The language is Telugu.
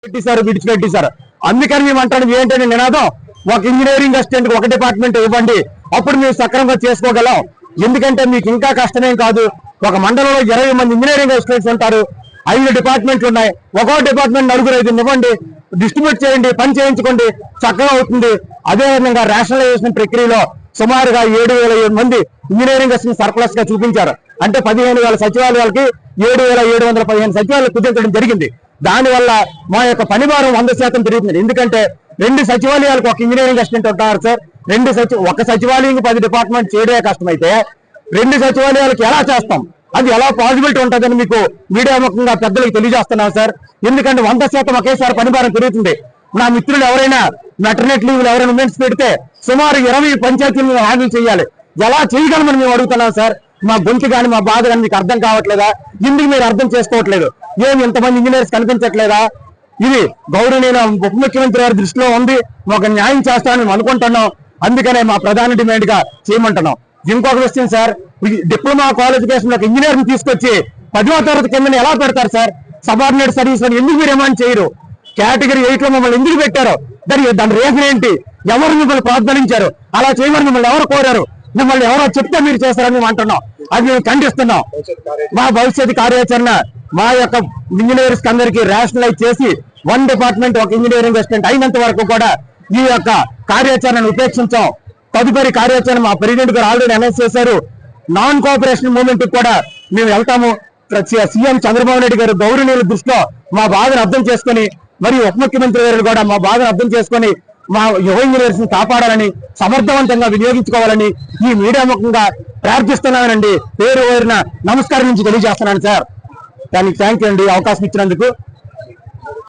పెట్టేశారు, విడిచిపెట్టేశారు. అందుకని మేము అంటాం ఏంటంటే నినాదం, ఒక ఇంజనీరింగ్ అసిస్టెంట్ ఒక డిపార్ట్మెంట్ ఇవ్వండి, అప్పుడు మేము సక్రమంగా చేసుకోగలం. ఎందుకంటే మీకు ఇంకా కష్టమేం కాదు. ఒక మండలంలో 20 మంది ఇంజనీరింగ్ అసిస్టెంట్స్ ఉంటారు, 5 డిపార్ట్మెంట్లు ఉన్నాయి. ఒక్కో డిపార్ట్మెంట్ 4-5 ఇవ్వండి, డిస్ట్రిబ్యూట్ చేయండి, పని చేయించుకోండి, చక్కగా అవుతుంది. అదేవిధంగా రేషనలైజేషన్ ప్రక్రియలో సుమారుగా 7,007 మంది ఇంజనీరింగ్ అసిస్టెంట్ సర్ప్లస్ గా చూపించారు. అంటే 15,000 సచివాలయాలకి 7,715 సచివాలయాలు కుదించడం జరిగింది. దానివల్ల మా యొక్క పని భారం 100% పెరుగుతుంది. ఎందుకంటే 2 సచివాలయాలకు ఒక ఇంజనీరింగ్ అసిస్టెంట్ ఉంటారు సార్. ఒక సచివాలయం 10 డిపార్ట్మెంట్ చేయడమే కష్టమైతే 2 సచివాలయాలకు ఎలా చేస్తాం? అది ఎలా పాసిబిలిటీ ఉంటుందని మీకు మీడియా ముఖంగా పెద్దలకు తెలియజేస్తున్నాం సార్. ఎందుకంటే 100% ఒకేసారి పని భారం పెరుగుతుంది. నా మిత్రులు ఎవరైనా మెటర్నిటీ లీవ్లు ఎవరైనా ఉమెన్స్ పెడితే సుమారు 20 పంచాయతీలు హ్యాండిల్ చేయాలి. ఎలా చేయగలమని మేము అడుగుతున్నాం సార్. మా గొంతు కానీ మా బాధ కానీ మీకు అర్థం కావట్లేదా? ఎందుకు మీరు అర్థం చేసుకోవట్లేదు? ఏమి ఇంతమంది ఇంజనీర్స్ కనిపించట్లేదా? ఇది గౌరవనీయ ఉప ముఖ్యమంత్రి గారి దృష్టిలో ఉంది. ఒక న్యాయం చేస్తామని మేము అనుకుంటున్నాం. అందుకనే మా ప్రధాన డిమాండ్ గా చేయమంటున్నాం. ఇంకొక విషయం సార్, డిప్లొమా క్వాలిఫికేషన్ ఒక ఇంజనీర్ని తీసుకొచ్చి 10వ తరగతి కింద ఎలా పెడతారు సార్? సబార్డినేట్ సర్వీస్ అని ఎందుకు మీరు ఏమని చేయరు? కేటగిరీ 8 లో మమ్మల్ని ఎందుకు పెట్టారు? దాని రీజన్ ఏంటి? ఎవరు మిమ్మల్ని ప్రోత్సహించారు? అలా చేయమని మిమ్మల్ని ఎవరు కోరారు? మిమ్మల్ని ఎవరో చెప్తే మీరు చేస్తారని మేము అంటున్నాం. అది మేము ఖండిస్తున్నాం. మా భవిష్యత్ కార్యాచరణ మా యొక్క ఇంజనీర్స్ అందరికీ రేషనలైజ్ చేసి 1 డిపార్ట్మెంట్ ఒక ఇంజనీరింగ్ అసిస్టెంట్ అయినంత వరకు కూడా ఈ యొక్క కార్యాచరణను ఉపేక్షించాం. తదుపరి కార్యాచరణ మా ప్రెసిడెంట్ గారు ఆల్రెడీ అనౌన్స్ చేశారు. నాన్ కోఆపరేషన్ మూవ్మెంట్ కూడా మేము వెళ్తాము. సీఎం చంద్రబాబు నాయుడు గారు గౌరవనీయుల దృష్టిలో మా బాధను అర్థం చేసుకుని, మరియు ఉప ముఖ్యమంత్రి గారు కూడా మా బాధను అర్థం చేసుకుని మా యువ ఇంజనీర్స్ ని కాపాడాలని, సమర్థవంతంగా వినియోగించుకోవాలని ఈ మీడియా ముఖంగా ప్రార్థిస్తున్నానండి. పేరు పేరున నమస్కారం నుంచి తెలియజేస్తున్నాను సార్. దానికి థ్యాంక్ యూ అండి అవకాశం ఇచ్చినందుకు.